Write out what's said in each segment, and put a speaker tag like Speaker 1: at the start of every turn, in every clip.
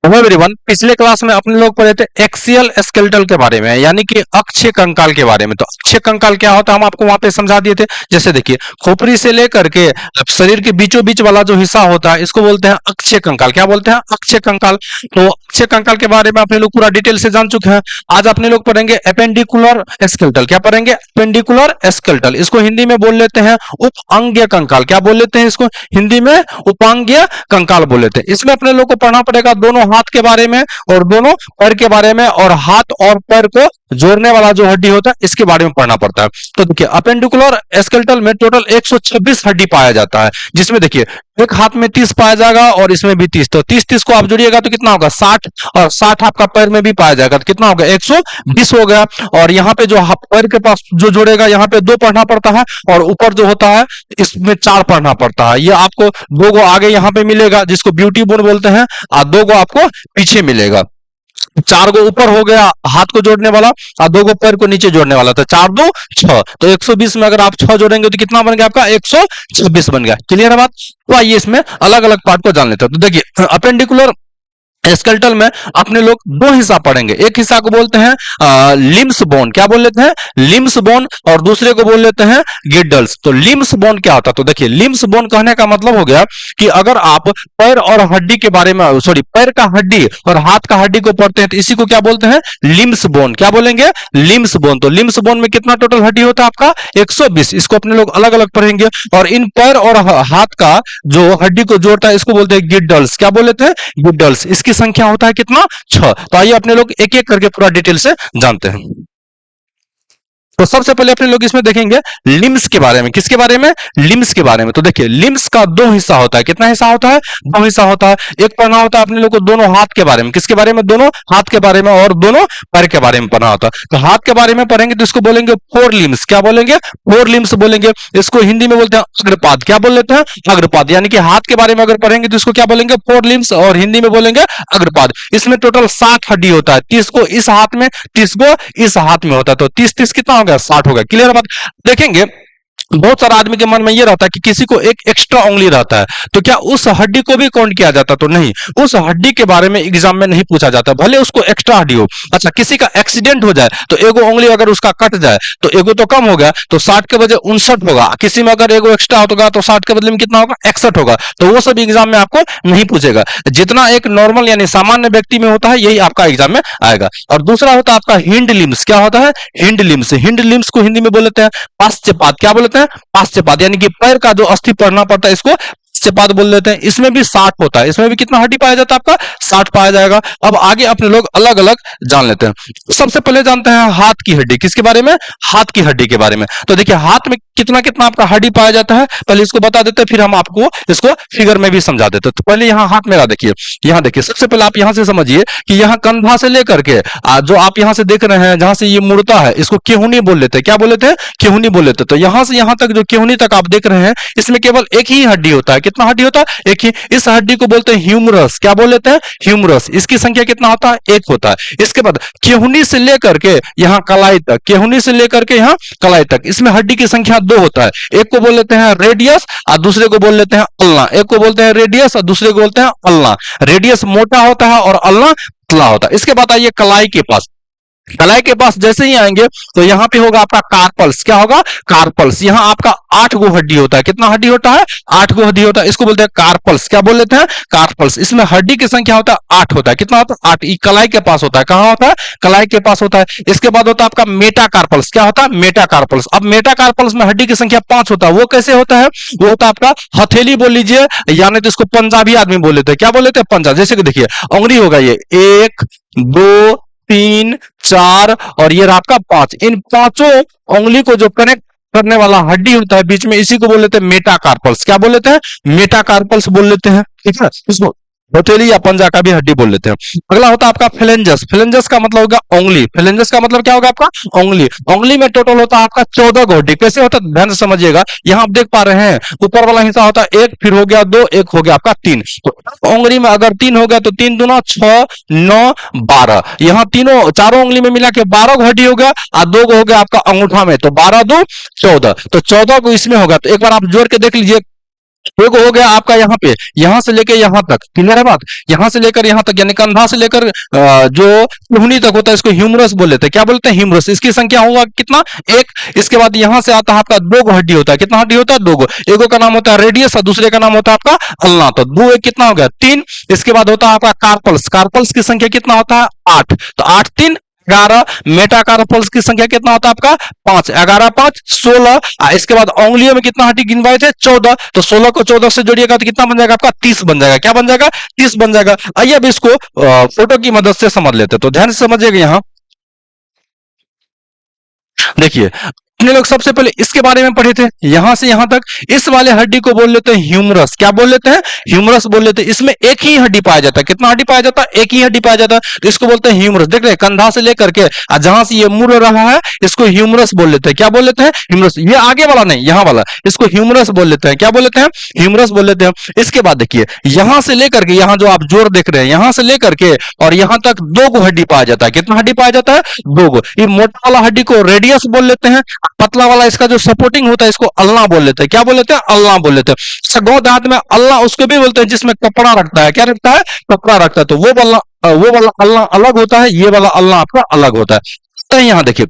Speaker 1: Hello everyone, पिछले class में अपने लोग पढ़े थे एक्सियल स्केलेटल के बारे में, यानी कि अक्षीय कंकाल के बारे में। तो अक्षीय कंकाल क्या होता है हम आपको वहां पे समझा दिए थे। जैसे देखिए, खोपड़ी से लेकर के शरीर के बीचों बीच वाला जो हिस्सा होता है इसको बोलते हैं अक्षीय कंकाल। क्या बोलते हैं? अक्षीय कंकाल। तो अक्षीय कंकाल के बारे में अपने लोग पूरा डिटेल से जान चुके हैं। आज अपने लोग पढ़ेंगे एपेंडिकुलर स्केलेटल। क्या पढ़ेंगे? Appendicular skeletal. इसको हिंदी में बोल लेते हैं उपांगीय कंकाल। क्या बोल लेते हैं इसको? हिंदी में उपांगीय कंकाल बोल लेते हैं। इसमें अपने लोग को पढ़ना पड़ेगा दोनों हाथ के बारे में और दोनों पैर के बारे में, और हाथ और पैर को जोड़ने वाला जो हड्डी होता है इसके बारे में पढ़ना पड़ता है। तो देखिए, अपेंडिकुलर स्केलेटल में टोटल 126 हड्डी पाया जाता है, जिसमें देखिए एक हाथ में 30 पाया जाएगा और इसमें भी 30। तो 30 को आप जोड़िएगा तो कितना होगा? 60। और 60 आपका पैर में भी पाया जाएगा तो कितना होगा? 120 हो गया। और यहाँ पे जो पैर के पास जो जोड़ेगा यहाँ पे 2 पढ़ना पड़ता है, और ऊपर जो होता है इसमें 4 पढ़ना पड़ता है। ये आपको 2 गो आगे यहाँ पे मिलेगा जिसको ब्यूटी बोन बोलते हैं, और 2 गो आपको पीछे मिलेगा। 4 गो ऊपर हो गया हाथ को जोड़ने वाला, और 2 गो पैर को नीचे जोड़ने वाला। तो 4 2 6। तो 120 में अगर आप 6 जोड़ेंगे तो कितना बन गया आपका? 126 बन गया। क्लियर है बात? तो आइए इसमें अलग अलग पार्ट को जान लेते हैं। तो देखिए, अपेंडिकुलर स्केलेटल में अपने लोग 2 हिस्सा पढ़ेंगे। एक हिस्सा को बोलते हैं लिम्स बोन। क्या बोल लेते हैं? Limbs bone. और दूसरे को बोल लेते हैं गिडल्स। तो लिम्स बोन क्या होता है? तो देखिए, लिम्स बोन कहने का मतलब हो गया कि अगर आप पैर और हड्डी के बारे में, सॉरी, पैर का हड्डी और हाथ का हड्डी को पढ़ते हैं तो इसी को क्या बोलते हैं? Limbs bone. क्या बोलेंगे? Limbs bone. तो लिम्स बोन में कितना टोटल हड्डी होता है आपका? 120। इसको अपने लोग अलग अलग पढ़ेंगे। और इन पैर और हाथ का जो हड्डी को जोड़ता है इसको बोलते हैं गिडल्स। क्या बोल लेते हैं? गिडल्स। इसकी संख्या होता है कितना? 6। तो आइए अपने लोग एक एक करके पूरा डिटेल से जानते हैं। तो सबसे पहले अपने लोग इसमें देखेंगे लिम्स के बारे में। किसके बारे में? लिम्स के बारे में। तो देखिए, लिम्स का 2 हिस्सा होता है। कितना हिस्सा होता है? 2 हिस्सा होता है। एक पढ़ना होता है अपने लोग को दोनों हाथ के बारे में। किसके बारे में? दोनों हाथ के बारे में। और दोनों पैर के बारे में पढ़ना होता है। तो हाथ के बारे में पढ़ेंगे तो इसको बोलेंगे फोर लिम्स। क्या बोलेंगे? फोर लिम्स बोलेंगे। इसको हिंदी में बोलते हैं अग्रपाद। क्या बोल लेते हैं? अग्रपाद। यानी कि हाथ के बारे में अगर पढ़ेंगे तो इसको क्या बोलेंगे? फोर लिम्स, और हिंदी में बोलेंगे अग्रपाद। इसमें टोटल 60 हड्डी होता है। 30 को इस हाथ में, 30 को इस हाथ में होता है। तो 30 30 कितना हो गया? 60 हो गया। क्लियर बात? देखेंगे, बहुत सारा आदमी के मन में यह रहता है कि किसी को एक एक्स्ट्रा उंगली रहता है, तो क्या उस हड्डी को भी काउंट किया जाता? तो नहीं, उस हड्डी के बारे में एग्जाम में नहीं पूछा जाता, भले उसको एक्स्ट्रा हड्डी हो। अच्छा, किसी का एक्सीडेंट हो जाए तो एगो उंगली अगर उसका कट जाए तो एगो तो कम हो गया, तो 60 के बजाय 59 होगा। किसी में अगर एगो एक्स्ट्रा होगा तो 60 के बदले में कितना होगा? 61 होगा। तो वो सब एग्जाम में आपको नहीं पूछेगा। जितना एक नॉर्मल यानी सामान्य व्यक्ति में होता है यही आपका एग्जाम में आएगा। और दूसरा होता है आपका हिंड लिम्स। क्या होता है? Hind limbs. हिंड लिम्स को हिंदी में बोल लेते हैं पाश्चपाद। क्या बोलते हैं? पाश्चपाद। यानी कि पैर का जो अस्थि पढ़ना पड़ता है इसको पाश्चपाद बोल देते हैं। इसमें भी 60 होता है। इसमें भी कितना हड्डी पाया जाता है आपका? 60 पाया जाएगा। अब आगे अपने लोग अलग अलग जान लेते हैं। सबसे पहले जानते हैं हाथ की हड्डी। किसके बारे में? हाथ की हड्डी के बारे में। तो देखिए, हाथ में कितना कितना आपका हड्डी पाया जाता है पहले इसको बता देते हैं, फिर हम आपको इसको फिगर में भी समझा देते हैं। तो पहले यहाँ हाथ मेरा देखिए, यहाँ देखिए, सबसे पहले आप यहाँ से समझिए कि यहाँ कंधा से लेकर के जो आप यहाँ से देख रहे हैं जहां से ये मुड़ता है इसको केहूनी बोल लेते हैं। क्या बोल लेते हैं? केहूनी बोल लेते हैं। तो यहाँ से यहाँ तक जो केहूनी तक आप देख रहे हैं इसमें केवल एक ही हड्डी होता है। कितना हड्डी होता है? एक ही। इस हड्डी को बोलते हैं ह्यूमरस। क्या बोल लेते हैं? ह्यूमरस। इसकी संख्या कितना होता है? 1 होता है। इसके बाद केहूनी से लेकर के यहाँ कलाई तक, केहूनी से लेकर के यहाँ कलाई तक, इसमें हड्डी की संख्या 2 होता है। एक को बोल लेते हैं रेडियस और दूसरे को बोल लेते हैं अल्ना। एक को बोलते हैं रेडियस और दूसरे को बोलते हैं अल्ना। रेडियस मोटा होता है और अल्ना पतला होता है। इसके बाद आइए कलाई के पास। कलाई के पास जैसे ही आएंगे तो यहाँ पे होगा आपका कार्पल्स। क्या होगा? कार्पल्स। यहाँ आपका 8 गो हड्डी होता है। कितना हड्डी होता है? 8 गो हड्डी होता है। इसको बोलते हैं कार्पल्स। क्या बोल लेते हैं? कार्पल्स। इसमें हड्डी की संख्या होता है 8 होता है। कितना होता है? 8। कलाई के पास होता है। कहां होता है? कलाई के पास होता है। इसके बाद होता है आपका मेटाकार्पल्स। क्या होता है? मेटाकार्पल्स। अब मेटाकार्पल्स में हड्डी की संख्या 5 होता है। वो कैसे होता है? वो होता है आपका हथेली बोल लीजिए, यानी तो इसको पंजाबी आदमी बोल लेते हैं। क्या बोल लेते हैं? पंजा। जैसे कि देखिए, उंगली होगा ये 1 2 3 4 और ये आपका 5। इन पांचों उंगली को जो कनेक्ट करने वाला हड्डी होता है बीच में, इसी को बोल लेते हैं मेटाकार्पल्स। क्या बोल लेते हैं? मेटाकार्पल्स बोल लेते हैं। ठीक है, इसको हथेली या पंजा का भी हड्डी बोल लेते हैं। अगला होता है आपका फेलेंजस। फेलेंजस का मतलब होगा उंगली। फेलेंजस का मतलब क्या होगा आपका? उंगली। उंगली में टोटल होता है आपका 14 गो हड्डी। कैसे होता है? ध्यान से समझिएगा। यहाँ आप देख पा रहे हैं ऊपर वाला हिस्सा होता है 1, फिर हो गया 2, 1 हो गया आपका 3। तो उंगली में अगर 3 हो गया तो 3 दूना 6 9 12। यहाँ तीनों चारों उंगली में मिला के 12 गो हड्डी हो गया और 2 गो हो गया आपका अंगूठा में, तो 12 2 14। तो 14 को इसमें होगा। तो एक बार आप जोड़ के देख लीजिए, एक हो गया आपका यहाँ पे, यहाँ से लेकर यहाँ तक, क्लियर है बात, यहाँ से लेकर यहाँ तक यानी कंधा से लेकर जो टुहनी तक होता है इसको ह्यूमरस बोल लेते हैं। क्या बोलते हैं? ह्यूमरस। इसकी संख्या होगा कितना? एक। इसके बाद यहाँ से आता है आपका दो गो हड्डी होता है। कितना हड्डी होता है? दो गो। एगो का नाम होता है रेडियस और दूसरे का नाम होता है आपका अल्ना। तो दो एक कितना हो गया? तीन। इसके बाद होता है आपका कार्पल्स। कार्पल्स की संख्या कितना होता है? आठ। तो आठ तीन 11। मेटाकार्पल्स की संख्या कितना होता है आपका? पांच। 11 5 16। इसके बाद उंगलियों में कितना हड्डी गिनवाए थे? 14। तो 16 को 14 से जोड़िएगा तो कितना बन जाएगा आपका? 30 बन जाएगा। क्या बन जाएगा? 30 बन जाएगा। आइए अब इसको फोटो की मदद से समझ लेते हैं। तो ध्यान से समझिएगा। यहाँ देखिए, अपने लोग सबसे पहले इसके बारे में पढ़े थे, यहां से यहां तक। इस वाले हड्डी को बोल लेते हैं ह्यूमरस। क्या बोल लेते हैं? ह्यूमरस बोल लेते हैं। इसमें एक ही हड्डी पाया जाता है। कितना हड्डी पाया जाता है? एक ही हड्डी पाया जाता है, तो इसको बोलते हैं ह्यूमरस। देख रहे हैं, कंधा से लेकर के जहां से ये मुड़ रहा है इसको ह्यूमरस बोल लेते हैं। क्या बोल लेते हैं? ह्यूमरस। ये आगे वाला नहीं, यहाँ वाला, इसको ह्यूमरस बोल लेते हैं। क्या बोल लेते हैं? ह्यूमरस बोल लेते हैं। इसके बाद देखिए, यहां से लेकर के यहाँ जो आप जोर देख रहे हैं, यहां से लेकर के और यहां तक दो गो हड्डी पाया जाता है। कितना हड्डी पाया जाता है? दो गो। ये मोटा वाला हड्डी को रेडियस बोल लेते हैं, पतला वाला इसका जो सपोर्टिंग होता है इसको अल्ला बोल लेते हैं। क्या बोल लेते हैं? अल्ला बोल लेते हैं। सगों देहात में अल्ला उसको भी बोलते हैं जिसमें कपड़ा रखता है। क्या रखता है? कपड़ा रखता है। तो वो वाला अल्ला अलग होता है, ये वाला अल्ला आपका अलग होता है। तो यहाँ देखिए,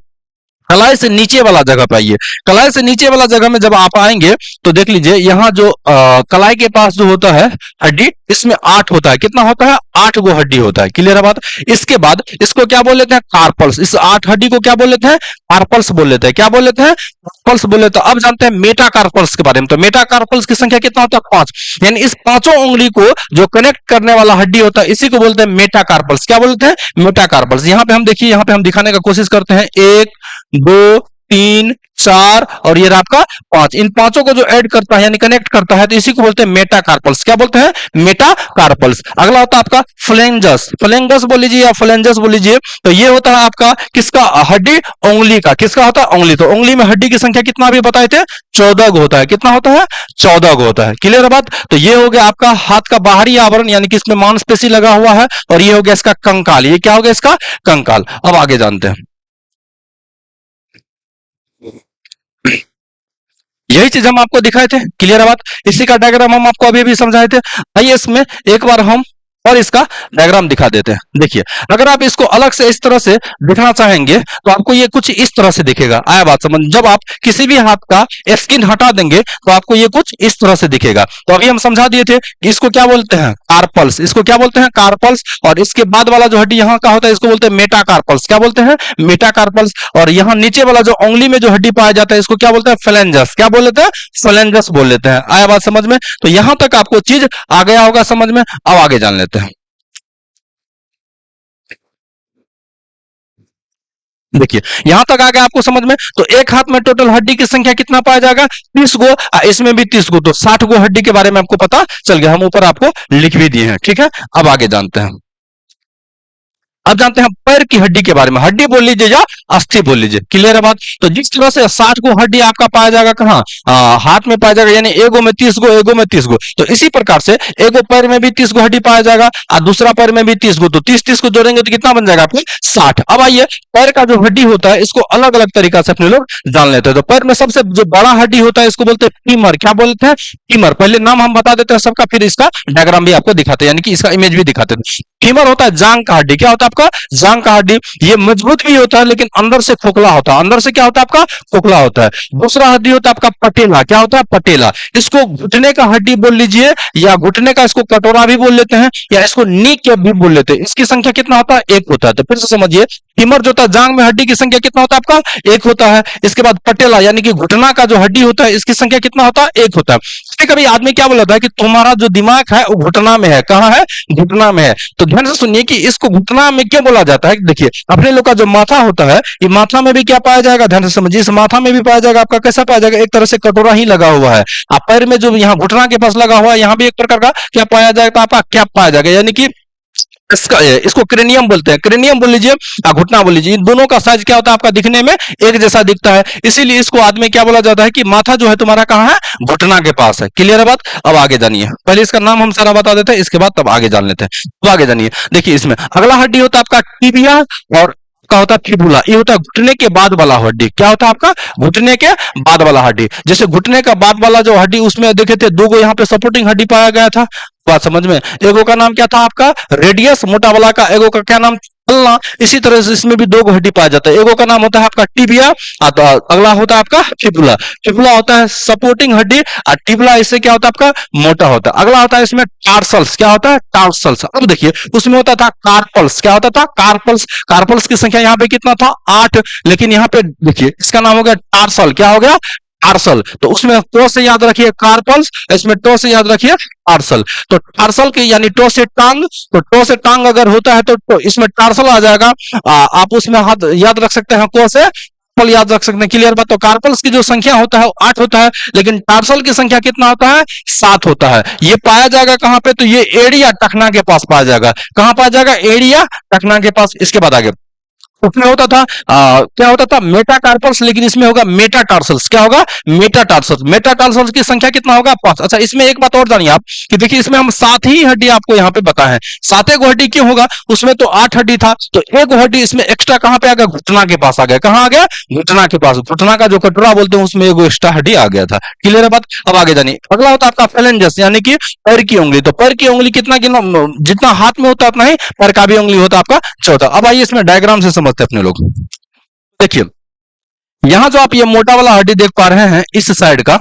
Speaker 1: कलाई से नीचे वाला जगह पे आइए। कलाई से नीचे वाला जगह में जब आप आएंगे तो देख लीजिए, यहाँ जो कलाई के पास जो होता है हड्डी, इसमें 8 होता है। कितना होता है? 8 गो हड्डी होता है। क्लियर है बात? इसके बाद इसको क्या बोल लेते हैं? कार्पल्स। इस 8 हड्डी को क्या बोल लेते हैं? कार्पल्स बोल लेते हैं। क्या बोल लेते हैं? कार्पल्स बोल लेते हैं। अब जानते हैं मेटाकार्पल्स के बारे में। तो मेटाकार्पल्स की संख्या कितना होता है? 5। यानी इस पांचों उंगली को जो कनेक्ट करने वाला हड्डी होता है इसी को बोलते हैं मेटाकार्पल्स। क्या बोलते हैं? मेटाकार्पल्स। यहाँ पे हम देखिए, यहाँ पे हम दिखाने का कोशिश करते हैं। एक, दो, तीन, चार और ये आपका 5। इन पांचों को जो ऐड करता है यानी कनेक्ट करता है तो इसी को बोलते हैं मेटाकार्पल्स। क्या बोलते हैं? मेटाकार्पल्स। अगला होता है आपका फ्लेंजस। फ्लेंजस बोल लीजिए या फ्लेंजस बोल लीजिए। तो ये होता है आपका किसका? हड्डी उंगली का। किसका होता है? उंगली। तो उंगली में हड्डी की संख्या कितना अभी बताए थे? 14 गो होता है। कितना होता है? 14 गो होता है। क्लियर है बात? तो ये हो गया आपका हाथ का बाहरी आवरण यानी कि इसमें मांसपेशी लगा हुआ है, और ये हो गया इसका कंकाल। ये क्या हो गया? इसका कंकाल। अब आगे जानते हैं। यही चीज हम आपको दिखाए थे। क्लियर है बात? इसी का डायग्राम हम आपको अभी अभी समझाए थे। आइए इसमें एक बार हम और इसका डायग्राम दिखा देते हैं। देखिए, अगर आप इसको अलग से इस तरह से दिखना चाहेंगे तो आपको ये कुछ इस तरह से दिखेगा। आया बात समझ? जब आप किसी भी हाथ का स्किन हटा देंगे तो आपको ये कुछ इस तरह से दिखेगा। तो अभी हम समझा दिए थे कि इसको क्या बोलते हैं? कार्पल्स। इसको क्या बोलते हैं? कार्पल्स। और इसके बाद वाला जो हड्डी यहाँ का होता है इसको बोलते हैं मेटाकार्पल्स। क्या बोलते हैं? मेटाकार्पल्स। और यहाँ नीचे वाला जो उंगली में जो हड्डी पाया जाता है इसको क्या बोलते हैं? फ्लेंजस। क्या बोल लेते हैं? फ्लेंजस बोल लेते हैं। आया बात समझ में? तो यहां तक आपको चीज आ गया होगा समझ में। अब आगे जान लेते हैं। देखिए, यहां तक आ गया आपको समझ में। तो एक हाथ में टोटल हड्डी की संख्या कितना पाया जाएगा? 30 गो। इसमें भी 30 गो, तो 60 गो हड्डी के बारे में आपको पता चल गया। हम ऊपर आपको लिख भी दिए हैं। ठीक है, अब आगे जानते हैं। अब जानते हैं पैर की हड्डी के बारे में। हड्डी बोल लीजिए या अस्थि बोल लीजिए। क्लियर है बात? तो जिस तरह से 60 गो हड्डी आपका पाया जाएगा कहाँ? हाथ में पाया जाएगा, यानी एगो में 30 गो, एगो में 30 गो। तो इसी प्रकार से एगो पैर में भी 30 गो हड्डी पाया जाएगा और दूसरा पैर में भी 30 गो। तो 30 को जोड़ेंगे तो कितना बन जाएगा आपको? 60। अब आइए, पैर का जो हड्डी होता है इसको अलग अलग तरीका से अपने लोग जान लेते हैं। तो पैर में सबसे जो बड़ा हड्डी होता है इसको बोलते हैं फीमर। क्या बोलते हैं? फीमर। पहले नाम हम बता देते हैं सबका, फिर इसका डायग्राम भी आपको दिखाते हैं, यानी कि इसका इमेज भी दिखाते हैं। फीमर होता है जांग का हड्डी। क्या होता है आपका? जांग का हड्डी। ये मजबूत भी होता है लेकिन अंदर से खोखला होता है। अंदर से क्या होता है आपका? खोखला होता है। दूसरा हड्डी होता है आपका पटेला। क्या होता है? पटेला। इसको घुटने का हड्डी बोल लीजिए या घुटने का इसको कटोरा भी बोल लेते हैं या इसको नी कैप भी बोल लेते हैं। इसकी संख्या कितना होता है? एक होता है। तो फिर से समझिए, फीमर जो होता है जांग में हड्डी की संख्या कितना होता है आपका? एक होता है। इसके बाद पटेला यानी कि घुटना का जो हड्डी होता है इसकी संख्या कितना होता है? एक होता है। कभी आदमी क्या बोलता है कि तुम्हारा जो दिमाग है वो घुटना में है। कहाँ है? घुटना में है। तो ध्यान से सुनिए कि इसको घुटना में क्या बोला जाता है। देखिए, अपने लोग का जो माथा होता है, ये माथा में भी क्या पाया जाएगा? ध्यान से समझिए, इस माथा में भी पाया जाएगा आपका। कैसा पाया जाएगा? एक तरह से कटोरा ही लगा हुआ है। आप पैर में जो यहाँ घुटना के पास लगा हुआ है, यहाँ भी एक प्रकार का क्या पाया जाएगा? आपका क्या पाया जाएगा, यानी कि इसको क्रेनियम बोलते हैं। क्रेनियम बोल लीजिए या घुटना बोल लीजिए। इन दोनों का साइज क्या होता है आपका? दिखने में एक जैसा दिखता है, इसीलिए इसको आदमी क्या बोला जाता है कि माथा जो है तुम्हारा कहाँ है? घुटना के पास है। क्लियर है बात? अब आगे जानिए। पहले इसका नाम हम सारा बता देते हैं, इसके बाद तब आगे जान लेते हैं। तो आगे जानिए। देखिए, इसमें अगला हड्डी होता है आपका टिबिया और क्या होता है फिबुला, ये होता है घुटने के बाद वाला हड्डी। क्या होता है आपका घुटने के बाद वाला हड्डी। जैसे घुटने का बाद वाला जो हड्डी उसमें देखे थे दो गो यहाँ पे सपोर्टिंग हड्डी पाया गया था, बात समझ में। एगो का नाम क्या था आपका रेडियस मोटा वाला का, एगो का क्या नाम अल्लाह। इसी तरह से इसमें भी दो गो हड्डी पाया जाता है, एगो का नाम होता है आपका टिबिया और अगला होता है आपका फिबुला। फिबुला होता है सपोर्टिंग हड्डी और टिबुला इससे क्या होता है आपका मोटा होता है। अगला होता है इसमें टार्सल्स, क्या होता है टार्सल्स। अब देखिए उसमें होता था कार्पल्स, क्या होता था कार्पल्स। कार्पल्स की संख्या यहाँ पे कितना था 8, लेकिन यहाँ पे देखिए इसका नाम हो गया टार्सल, क्या हो गया टार्सल। तो उसमें टो से याद रखिए कार्पल्स, इसमें टो से याद रखिए टार्सल। तो टार्सल की यानी टो से टांग, तो टो से टांग अगर होता है तो इसमें टार्सल आ जाएगा। आप उसमें हाथ याद रख सकते हैं, को से कार्पल याद रख सकते हैं, क्लियर बात। तो कार्पल्स की जो संख्या होता है वो 8 होता है, लेकिन टार्सल की संख्या कितना होता है 7 होता है। ये पाया जाएगा कहां पे, तो ये एड़िया टखना के पास पाया जाएगा। कहां पाया जाएगा एड़िया टखना के पास। इसके बाद आगे उसमें होता था क्या होता था मेटाकार्पल्स, लेकिन इसमें होगा मेटाटार्सल्स। क्या होगा मेटाटार्सल्स। मेटाटार्सल्स की संख्या कितना होगा 5। अच्छा इसमें एक बात और जानिए आप कि देखिए इसमें हम 7 ही हड्डी आपको यहाँ पे बता है। 7 गो हड्डी क्यों होगा, उसमें तो 8 हड्डी था, तो एक हड्डी इसमें एक्स्ट्रा कहां पे आ गया घुटना के पास आ गया। कहां आ गया घुटना के पास, घुटना का जो कटोरा बोलते हैं उसमें एगो एक्स्ट्रा हड्डी आ गया था। क्लियर है बात। अब आगे जानिए अगला होता है आपका फेलेंजस यानी कि पैर की उंगली। तो पैर की उंगली कितना जितना हाथ में होता है उतना ही पैर का भी उंगली होता है आपका चौथा। अब आइए इसमें डायग्राम से समझते हैं अपने लोग। देखिए यहां जो आप ये मोटा वाला हड्डी देख पा रहे हैं इस साइड का,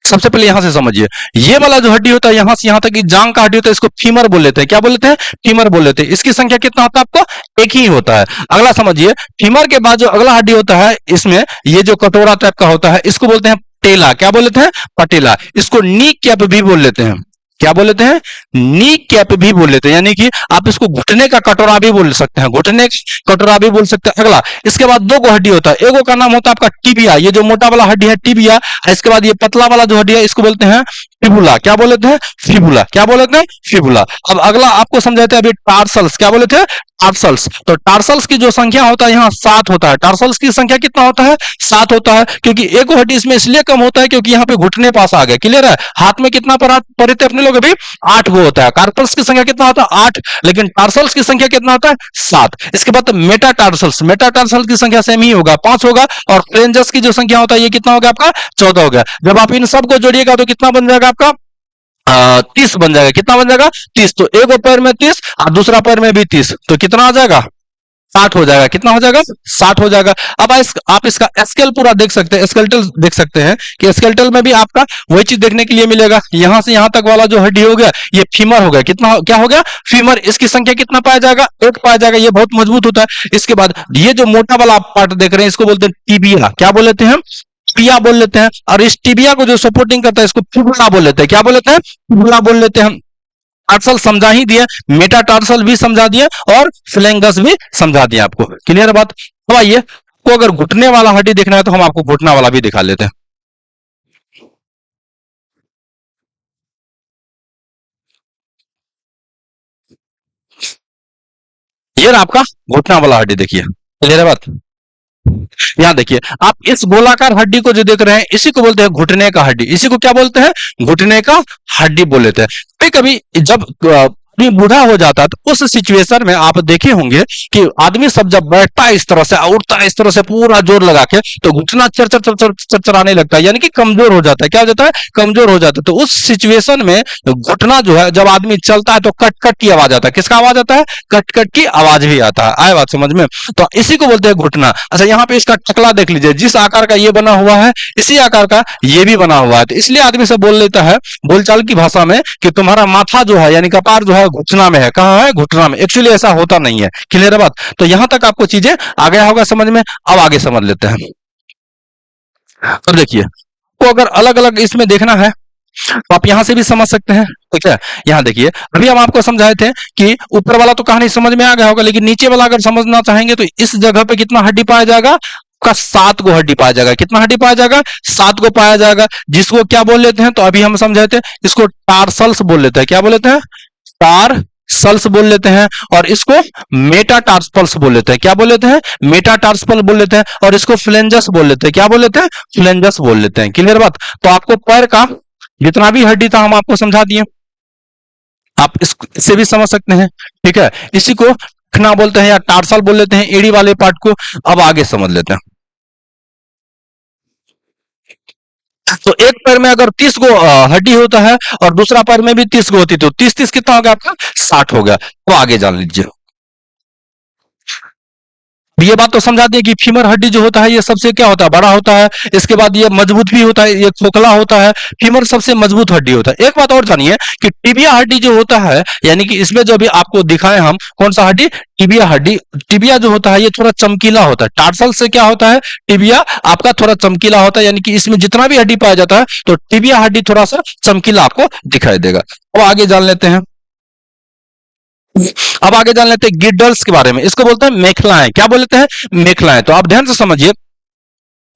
Speaker 1: सबसे पहले यहां से समझिए ये वाला जो हड्डी होता है यहां से यहां तक की जांग का हड्डी होता है, इसको फीमर बोल लेते हैं। क्या बोल लेते हैं फीमर बोल लेते हैं। इसकी संख्या कितना होता है आपको एक ही होता है। अगला समझिए फीमर के बाद जो अगला हड्डी होता है इसमें ये जो कटोरा टाइप का होता है इसको बोलते हैं पटेला। क्या बोल लेते हैं पटेला। इसको नी कैप भी बोल लेते हैं। क्या बोल लेते हैं नी कैप भी बोल लेते हैं, यानी कि आप इसको घुटने का कटोरा भी बोल सकते हैं, घुटने कटोरा भी बोल सकते हैं। अगला इसके बाद दो गो हड्डी होता है, एगो का नाम होता है आपका टिबिया, ये जो मोटा वाला हड्डी है टिबिया। इसके बाद ये पतला वाला जो हड्डी है इसको बोलते हैं फिबुला। क्या बोल लेते हैं फिबुला। क्या बोल लेते हैं फिबुला। अब अगला आपको समझाते हैं अभी टार्सल्स। क्या बोल लेते हैं टार्सल्स। तो टार्सल्स की जो संख्या होता है यहाँ 7 होता है। टार्सल्स की संख्या कितना होता है 7 होता है, क्योंकि एक हड्डी इसमें इसलिए कम होता है क्योंकि यहाँ पे घुटने पास आ गया। क्लियर है। हाथ में कितना पड़े थे अपने लोग अभी 8 गो होता है। कार्पल्स की संख्या कितना होता है 8, लेकिन टार्सल्स की संख्या कितना होता है 7। इसके बाद मेटाटार्सल्स, मेटाटार्सल की संख्या सेम ही होगा 5 होगा, और फ्लेंजस की जो संख्या होता है ये कितना होगा आपका 14 हो गया। जब आप इन सबको जोड़िएगा तो कितना बन जाएगा आपका 30 बन जाएगा। कितना बन जाएगा 30। तो एक पैर में 30 और दूसरा पैर में भी 30, तो कितना आ जाएगा 60 हो जाएगा। कितना हो जाएगा 60 हो जाएगा। अब आप इसका स्केल पूरा देख सकते हैं, स्केलेटल देख सकते हैं कि स्केलेटल में भी आपका वही चीज देखने के लिए मिलेगा। यहां से यहां तक वाला जो हड्डी हो गया ये फीमर हो गया। कितना क्या हो गया फीमर। इसकी संख्या कितना पाया जाएगा 1 पाया जाएगा, ये बहुत मजबूत होता है। इसके बाद ये जो मोटा वाला आप पार्ट देख रहे हैं इसको बोलते हैं टिबिया। क्या बोल लेते हैं टिबिया बोल लेते हैं। और इस टिबिया को जो सपोर्टिंग करता है इसको फिबुला बोल लेते हैं। क्या बोल लेते हैं फिबुला बोल लेते हैं। टार्सल समझा ही दिए, मेटाटार्सल भी समझा दिए और फ्लेंगस भी समझा दिए आपको। क्लियर बात। अब आइए को अगर घुटने वाला हड्डी देखना है तो हम आपको घुटना वाला भी दिखा लेते हैं। ये रहा आपका घुटना वाला हड्डी, देखिए क्लियर है बात। यहां देखिए आप इस गोलाकार हड्डी को जो देख रहे हैं इसी को बोलते हैं घुटने का हड्डी। इसी को क्या बोलते हैं घुटने का हड्डी बोल लेते हैं। कभी कभी जब आदमी बूढ़ा हो जाता है तो उस सिचुएशन में आप देखे होंगे कि आदमी सब जब बैठता है इस तरह से उठता है इस तरह से पूरा जोर लगा के तो घुटना चर चरचराने लगता है, यानी कि कमजोर हो जाता है। क्या हो जाता है कमजोर हो जाता है। तो उस सिचुएशन में घुटना जो है जब आदमी चलता है तो कट कट की आवाज आता है। किसका आवाज आता है कट कट की आवाज भी आता है। आए बात समझ में। तो इसी को बोलते हैं घुटना। अच्छा यहाँ पे इसका टकला देख लीजिए, जिस आकार का ये बना हुआ है इसी आकार का ये भी बना हुआ है। तो इसलिए आदमी से बोल लेता है बोलचाल की भाषा में कि तुम्हारा माथा जो है यानी कपार जो है घुटना में है। कहां है घुटना में। एक्चुअली ऐसा होता नहीं है। क्लियर है बात। तो यहां तक आपको चीजें आ गया होगा समझ में। अब आगे समझ लेते हैं। अब देखिए तो अगर अलग अलग इसमें देखना है तो आप यहां से भी समझ सकते हैं। ठीक है। यहां देखिए अभी हम आपको समझाए थे कि ऊपर वाला तो कहानी समझ में आ गया होगा, लेकिन नीचे वाला अगर समझना चाहेंगे तो इस जगह पे कितना हड्डी पाया जाएगा का 7 गो हड्डी पाया जाएगा। कितना हड्डी पाया जाएगा 7 गो पाया जाएगा, जिसको क्या बोल लेते हैं तो अभी हम समझाए थे इसको टार्सल्स बोल लेते हैं। क्या बोल लेते हैं टार्सल्स बोल लेते हैं। और इसको मेटाटार्सल्स बोल लेते हैं। क्या बोल लेते हैं मेटाटार्सल बोल लेते हैं। और इसको फ्लेंजस बोल लेते हैं। क्या बोल लेते हैं फ्लेंजस बोल लेते हैं। क्लियर बात। तो आपको पैर का जितना भी हड्डी था हम आपको समझा दिए, आप इससे भी समझ सकते हैं। ठीक है। इसी को पखना बोलते हैं या टार्सल बोल लेते हैं एड़ी वाले पार्ट को। अब आगे समझ लेते हैं। तो एक पैर में अगर 30 गो हड्डी होता है और दूसरा पैर में भी 30 गो होती, तो 30 30 कितना हो गया आपका? 60 हो गया। तो आगे जान लीजिए। ये बात तो समझा दिए कि फीमर हड्डी जो होता है ये सबसे क्या होता है? बड़ा होता है। इसके बाद ये मजबूत भी होता है, ये खोखला होता है। फीमर सबसे मजबूत हड्डी होता है। एक बात और जानिए कि टिबिया हड्डी जो होता है, यानी कि इसमें जो भी आपको दिखाए हम, कौन सा हड्डी? टिबिया हड्डी। टिबिया जो होता है ये थोड़ा चमकीला होता है। टार्सल से क्या होता है? टिबिया आपका थोड़ा चमकीला होता है, यानी कि इसमें जितना भी हड्डी पाया जाता है तो टिबिया हड्डी थोड़ा सा चमकीला आपको दिखाई देगा। अब आगे जान लेते हैं। अब आगे जान लेते हैं गिडल्स के बारे में। इसको बोलते हैं मेखलाएं। क्या बोलते हैं? मेखलाएं। तो आप ध्यान से समझिए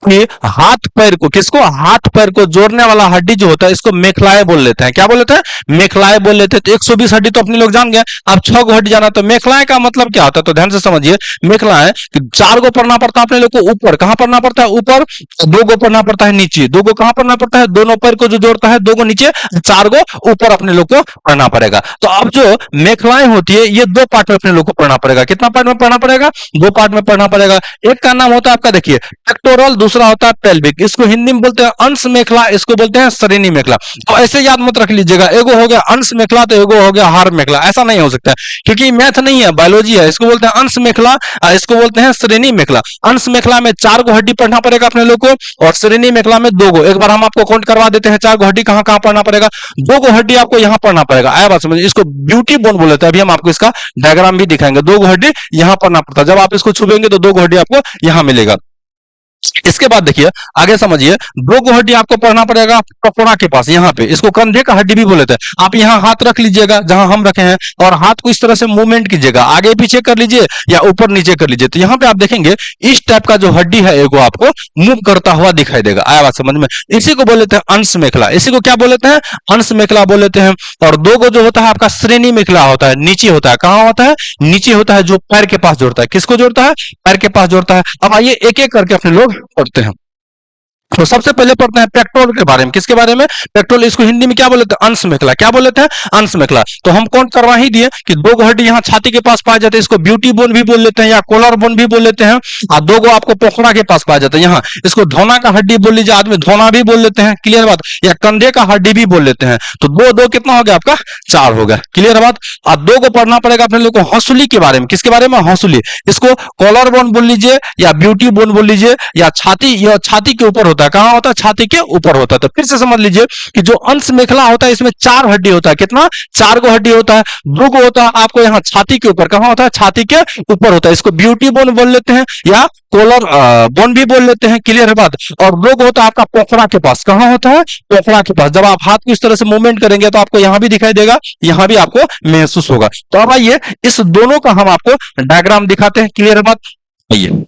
Speaker 1: कि हाथ पैर को, किसको? हाथ पैर को जोड़ने वाला हड्डी जो होता है इसको मेखलाए बोल लेते हैं। क्या बोल लेते हैं? मेखलाए बोल लेते हैं। तो 120 हड्डी तो अपने लोग जान गए। अब 6 गो हड्डी जाना, तो मेखलाए का मतलब क्या होता है? तो ध्यान से समझिए। मेखलाए कि 4 गो पढ़ना पड़ता है अपने लोग को ऊपर। कहां पढ़ना पड़ता है? ऊपर। 2 गो पढ़ना पड़ता है नीचे। 2 गो कहां पढ़ना पड़ता है? दोनों पैर को जो जोड़ता है, 2 गो नीचे, 4 गो ऊपर अपने लोग को पढ़ना पड़ेगा। तो अब जो मेखलाएं होती है ये 2 पार्ट में अपने लोग को पढ़ना पड़ेगा। कितना पार्ट में पढ़ना पड़ेगा? 2 पार्ट में पढ़ना पड़ेगा। एक का नाम होता है आपका, देखिए, पेक्टोरल, दूसरा होता है पेल्विक। इसको हिंदी में बोलते हैं अंश मेखला, इसको बोलते हैं श्रेणी मेखला। तो ऐसे याद मत रख लीजिएगा, एगो हो गया अंश मेखला तो एगो हो गया हार मेखला, ऐसा नहीं हो सकता है, क्योंकि मैथ नहीं है, बायोलॉजी है। इसको बोलते हैं अंश मेखला, इसको बोलते हैं श्रेणी मेखला। अंश मेखला में 4 गो हड्डी पढ़ना पड़ेगा अपने लोग को, और श्रेणी मेखला में 2 गो। एक बार हम आपको काउंट करवा देते हैं 4 गो हड्डी कहां कहां पढ़ना पड़ेगा। 2 गो हड्डी आपको यहां पढ़ना पड़ेगा। आया बात समझ? इसको ब्यूटी बोन बोल लेते हैं। अभी हम आपको इसका डायग्राम भी दिखाएंगे। 2 गो हड्डी यहां पढ़ना पड़ता है। जब आप इसको छुएंगे तो 2 गो हड्डी आपको यहां मिलेगा। इसके बाद देखिए आगे समझिए, 2 गो हड्डी आपको पढ़ना पड़ेगा पकोड़ा के पास, यहाँ पे। इसको कंधे का हड्डी भी बोलते हैं। आप यहाँ हाथ रख लीजिएगा जहां हम रखे हैं, और हाथ को इस तरह से मूवमेंट कीजिएगा, आगे पीछे कर लीजिए या ऊपर नीचे कर लीजिए। तो यहाँ पे आप देखेंगे इस टाइप का जो हड्डी है एगो आपको मूव करता हुआ दिखाई देगा। आया बात समझ में? इसी को बोल लेते हैं अंश मेखला। इसी को क्या बोल लेते हैं? अंश मेखला बोल लेते हैं। और 2 गो जो होता है आपका श्रेणी मेखला होता है, नीचे होता है। कहाँ होता है? नीचे होता है, जो पैर के पास जोड़ता है। किसको जोड़ता है? पैर के पास जोड़ता है। अब आइए एक एक करके अपने लोग पढ़ते हैं। तो सबसे पहले पढ़ते हैं पेक्टोरल के बारे में। किसके बारे में? पेक्टोरल। इसको हिंदी में क्या बोलते हैं? अंश मेखला। क्या बोलते हैं? अंश मेखला। तो हम काउंट करवा ही दिए कि 2 गो हड्डी यहाँ छाती के पास पाए जाते हैं, इसको ब्यूटी बोन भी बोल लेते हैं या कॉलर बोन भी बोल लेते हैं। और 2 गो आपको पोखरा के पास पाए जाते हैं, यहाँ इसको धोना का हड्डी बोल लीजिए, आदमी धोना भी बोल लेते हैं। क्लियर बात? या कंधे का हड्डी भी बोल लेते हैं। तो 2 2 कितना हो गया आपका? 4 हो गया। क्लियर बात? और 2 को पढ़ना पड़ेगा अपने लोग को हंसुली के बारे में। किसके बारे में? हंसुली। इसको कॉलर बोन बोल लीजिए या ब्यूटी बोन बोल लीजिए, या छाती, यह छाती के ऊपर होता है। कहां होता है? छाती के ऊपर होता है। तो फिर से समझ लीजिए कि जो अंश मेखला होता है इसमें 4 हड्डी होता है। कितना? 4 गो हड्डी होता है। 2 गो होता है आपको यहाँ छाती के ऊपर। कहां होता है? छाती के ऊपर होता है। इसको ब्यूटी बोन बोल लेते हैं या कॉलर बोन भी बोल लेते हैं। क्लियर है बात? और 2 गो होता है आपका पोखरा के पास। कहां होता है? पोखरा के पास। जब आप हाथ को इस तरह से मूवमेंट करेंगे तो आपको यहां भी दिखाई देगा, यहां भी आपको महसूस होगा। तो अब आइए इस दोनों का हम आपको डायग्राम दिखाते हैं। क्लियर है बात? आइए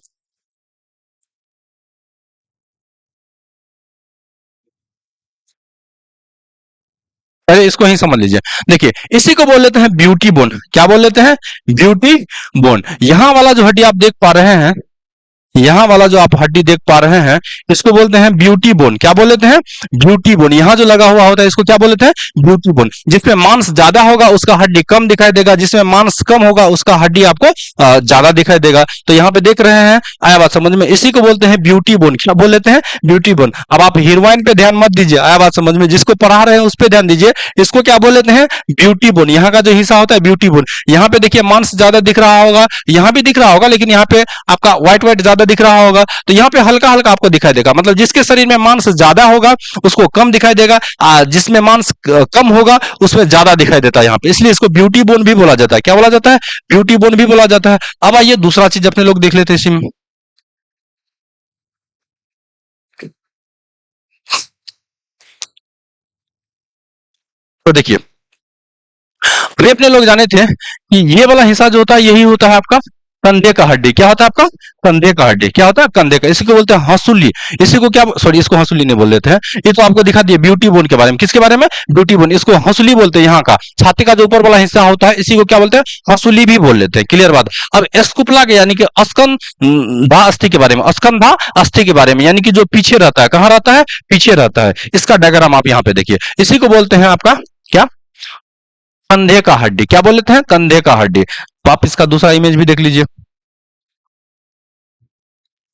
Speaker 1: पहले इसको ही समझ लीजिए। देखिए इसी को बोल लेते हैं ब्यूटी बोन। क्या बोल लेते हैं? Beauty bone. यहां वाला जो हड्डी आप देख पा रहे हैं, यहां वाला जो आप हड्डी देख पा रहे हैं, इसको बोलते हैं ब्यूटी बोन। क्या बोल लेते हैं? Beauty bone. यहां जो लगा हुआ होता है इसको क्या बोल लेते हैं? Beauty bone. जिसमें मांस ज्यादा होगा उसका हड्डी कम दिखाई देगा, जिसमें मांस कम होगा उसका हड्डी आपको ज्यादा दिखाई देगा। तो यहाँ पे देख रहे हैं, आया बात समझ में? इसी को बोलते हैं ब्यूटी बोन। क्या बोल लेते हैं? Beauty bone. अब आप हीरोइन पे ध्यान मत दीजिए, आया बात समझ में? जिसको पढ़ा रहे हैं उस पर ध्यान दीजिए। इसको क्या बोल लेते हैं? Beauty bone. यहाँ का जो हिस्सा होता है ब्यूटी बोन। यहाँ पे देखिए मांस ज्यादा दिख रहा होगा, यहाँ भी दिख रहा होगा, लेकिन यहाँ पे आपका व्हाइट व्हाइट ज्यादा दिख रहा होगा। तो यहाँ पे हल्का हल्का आपको दिखाई देगा, मतलब जिसके शरीर में मांस ज्यादा होगा उसको कम दिखाई देगा, जिसमें मांस कम होगा उसमें ज्यादा दिखाई देता है यहाँ पे। इसलिए इसको ब्यूटी बोन भी बोला जाता है। क्या बोला जाता है? ब्यूटी बोन भी बोला जाता है। अब आइए दूसरा चीज अपने लोग देख लेते हैं इसमें। तो देखिए अभी अपने लोग जाने थे कि ये वाला हिस्सा जो होता है यही होता है आपका कंधे का हड्डी। क्या होता है आपका? कंधे का हड्डी। क्या होता है? कंधे का। इसी को बोलते हैं हंसुली। इसी को क्या, सॉरी, इसको हंसुली नहीं बोल देते हैं। ये तो आपको दिखा दिए ब्यूटी बोन के बारे में। किसके बारे में? Beauty bone. इसको हंसुली बोलते हैं। यहाँ का छाती का जो ऊपर वाला हिस्सा होता है इसी को क्या बोलते हैं? हंसुली भी बोल लेते हैं। क्लियर बात? अब स्कुपला के यानी कि अस्कंधा अस्थि के बारे में, अस्कंधा अस्थि के बारे में, यानी कि जो पीछे रहता है। कहाँ रहता है? पीछे रहता है। इसका डायग्राम आप यहाँ पे देखिए। इसी को बोलते हैं आपका क्या? कंधे का हड्डी। क्या बोल लेते हैं? कंधे का हड्डी। तो आप इसका दूसरा इमेज भी देख लीजिए।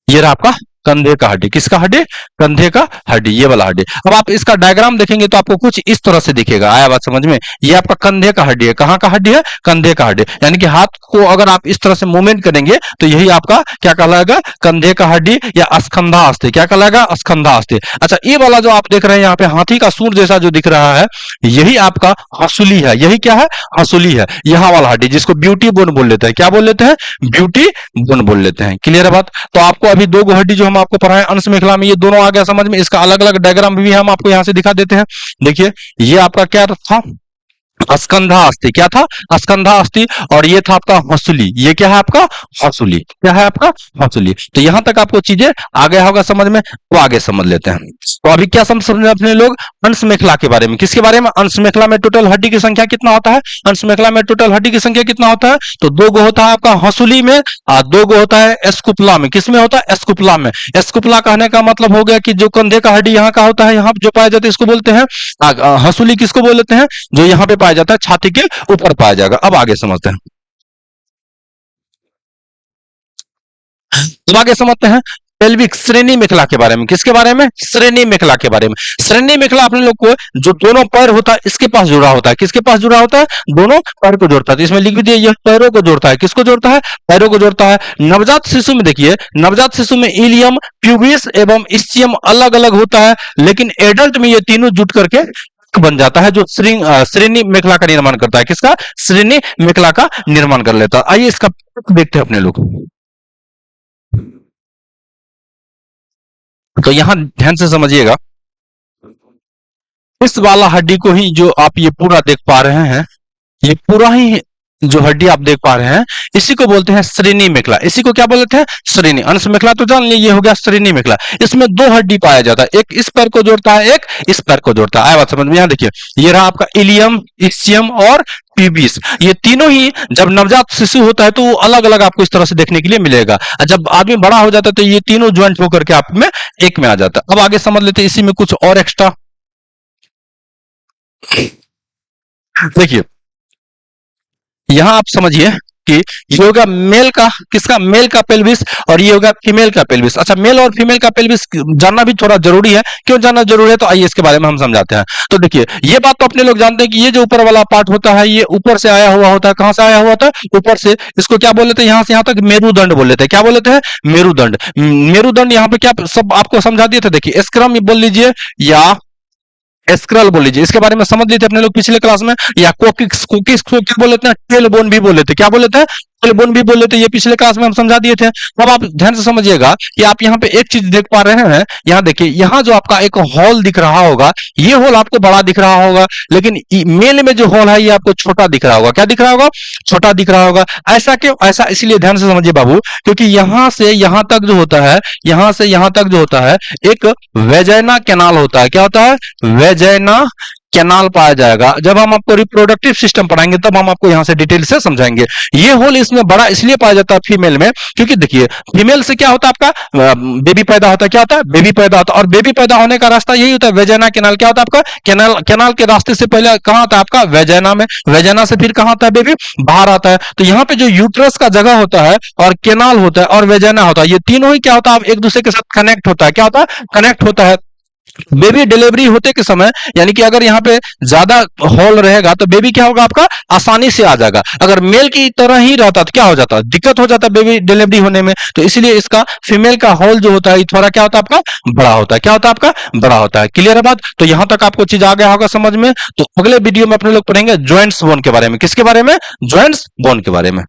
Speaker 1: ये रहा आपका कंधे का हड्डी, किसका हड्डी? कंधे का हड्डी, ये वाला हड्डी। अब आप इसका डायग्राम देखेंगे तो आपको कुछ इस तरह से दिखेगा। आया बात समझ में? ये आपका कंधे का हड्डी है। कहाँ का हड्डी है? कंधे का हड्डी। यानी कि हाथ को अगर आप इस तरह से मूवमेंट करेंगे तो यही आपका क्या कहलाएगा? कंधे का हड्डी या स्कंधा अस्थि। क्या कहलाएगा? स्कंधा अस्थि। अच्छा, ये वाला जो आप देख रहे हैं यहाँ पे हाथी का सूंड जैसा जो दिख रहा है, यही आपका हंसुली है। यही क्या है? हंसुली है। यहाँ वाला हड्डी जिसको ब्यूटी बोन बोल लेते हैं। क्या बोल लेते हैं? ब्यूटी बोन बोल लेते हैं। क्लियर है बात? तो आपको अभी दो हड्डी जो हम आपको पढ़ाए अंश मेखला में, ये दोनों आ गया समझ में। इसका अलग अलग डायग्राम भी हम आपको यहां से दिखा देते हैं। देखिए, ये आपका क्या था? स्कंधा अस्थि। क्या था? स्कंधा अस्थि। और ये था आपका हंसुली। ये क्या है आपका? हंसुली। क्या है आपका? हंसुली। तो यहां तक आपको चीजें आ गया होगा समझ में। तो आगे समझ लेते हैं। तो अभी क्या समझ अपने लोग? अंश मेखला के बारे में। किसके बारे में? अंश मेखला में टोटल हड्डी की संख्या कितना होता है? अंश मेखला में टोटल हड्डी की संख्या कितना होता है? तो दो गो होता है आपका हंसुली में, और दो गो होता है एस्कुपुला में। किसमें होता है? एस्कुपुला में। एस्कुपुला कहने का मतलब हो गया कि जो कंधे का हड्डी यहाँ का होता है, यहाँ जो पाया जाता है इसको बोलते हैं। हंसुली किसको बोल लेते हैं? जो यहाँ पे पाया जाता है छाती के ऊपर पाया जाएगा। अब आगे समझते हैं। अब आगे समझते हैं पेल्विक श्रेणी मेखला के बारे में। किसके बारे में? श्रेणी मेखला के बारे में। श्रेणी मेखला अपने लोग को जो दोनों पैर होता है इसके पास जुड़ा होता है। किसके पास जुड़ा होता है? दोनों पैर को जोड़ता है। तो इसमें लिख दीजिए, यह पैरों को जोड़ता है। किसको जोड़ता है? पैरों को जोड़ता है। नवजात शिशु में देखिए, नवजात शिशु में इलियम, प्यूबिस एवं इस्चियम अलग अलग होता है, लेकिन एडल्ट में ये तीनों जुट करके बन जाता है, जो श्रेणी मेखला का निर्माण करता है। किसका? श्रेणी मेखला का निर्माण कर लेता है। आइए इसका देखते हैं अपने लोग। तो यहां ध्यान से समझिएगा, इस वाला हड्डी को ही जो आप ये पूरा देख पा रहे हैं, ये पूरा ही जो हड्डी आप देख पा रहे हैं, इसी को बोलते हैं श्रेणी मेखला। इसी को क्या बोलते हैं? श्रेणी। अंश मेखला तो जान लिया, ये हो गया श्रेणी मेखला। इसमें दो हड्डी पाया जाता है, एक इस पैर को जोड़ता है, एक इस पैर को जोड़ता है। आया बात समझ में? यहां देखिए, ये रहा आपका इलियम, इस्चियम और पीबिस। ये तीनों ही जब नवजात शिशु होता है तो वो अलग अलग आपको इस तरह से देखने के लिए मिलेगा। और जब आदमी बड़ा हो जाता है तो ये तीनों ज्वाइंट होकर के आप में एक में आ जाता है। अब आगे समझ लेते हैं इसी में कुछ और एक्स्ट्रा। देखिए, यहां आप समझिए कि ये होगा मेल का, किसका? मेल का पेल्विस, और ये होगा फीमेल का पेल्विस। अच्छा, मेल और फीमेल का पेल्विस जानना भी थोड़ा जरूरी है। क्यों जानना जरूरी है? तो आइए इसके बारे में हम समझाते हैं। तो देखिए, ये बात तो अपने लोग जानते हैं कि ये जो ऊपर वाला पार्ट होता है ये ऊपर से आया हुआ होता है। कहां से आया हुआ होता है? ऊपर से। इसको क्या बोल लेते हैं? यहां से यहां तक मेरुदंड बोल लेते हैं। क्या बोल लेते हैं? मेरुदंड। मेरुदंड यहाँ पे क्या सब आपको समझा दिए थे। देखिए, स्क्रम बोल लीजिए या एस्क्रल बोल लीजिए, इसके बारे में समझ लिए थे अपने लोग पिछले क्लास में। या कोकिक्स, कोकिक्स को क्या बोल लेते हैं? टेलबोन भी बोल लेते हैं। क्या बोल लेते हैं? टेलबोन भी बोल लेते हैं। ये पिछले क्लास में हम समझा दिए थे। अब आप ध्यान से समझिएगा कि आप यहाँ पे एक चीज देख पा रहे हैं। यहाँ देखिए, यहाँ जो आपका एक हॉल दिख रहा होगा, ये हॉल आपको बड़ा दिख रहा होगा, लेकिन मेल में जो हॉल है ये आपको छोटा दिख रहा होगा। क्या दिख रहा होगा? छोटा दिख रहा होगा। ऐसा क्यों? ऐसा इसलिए ध्यान से समझिए बाबू, क्योंकि यहां से यहां तक जो होता है, यहां से यहां तक जो होता है, एक वेजाइना कैनाल होता है। क्या होता है? वेजाइना कैनाल पाया जाएगा। जब हम आपको रिप्रोडक्टिव सिस्टम पढ़ाएंगे तब हम आपको यहां से डिटेल से समझाएंगे। ये होल इसमें बड़ा इसलिए पाया जाता है फीमेल में, क्योंकि देखिए, फीमेल से क्या होता है? आपका बेबी पैदा होता है। क्या होता है? बेबी पैदा होता है। और बेबी पैदा होने का रास्ता यही होता है, वेजाइना कैनाल। क्या होता है आपका? कैनाल। कैनाल के रास्ते से पहले कहां आता है? आपका वेजाइना में। वेजाइना से फिर कहां आता है? बेबी बाहर आता है। तो यहाँ पे जो यूट्रस का जगह होता है, और कैनाल होता है, और वेजाइना होता है, ये तीनों ही क्या होता है? एक दूसरे के साथ कनेक्ट होता है। क्या होता है? कनेक्ट होता है। बेबी डिलीवरी होते के समय, यानी कि अगर यहाँ पे ज्यादा हॉल रहेगा तो बेबी क्या होगा? आपका आसानी से आ जाएगा। अगर मेल की तरह ही रहता तो क्या हो जाता? दिक्कत हो जाता बेबी डिलीवरी होने में। तो इसलिए इसका फीमेल का हॉल जो होता है थोड़ा क्या होता है? आपका बड़ा होता है। क्या होता है? आपका बड़ा होता है। क्लियर है बात? तो यहां तक आपको चीज आ गया होगा समझ में। तो अगले वीडियो में अपने लोग पढ़ेंगे ज्वाइंट्स बोन के बारे में। किसके बारे में? ज्वाइंट्स बोन के बारे में।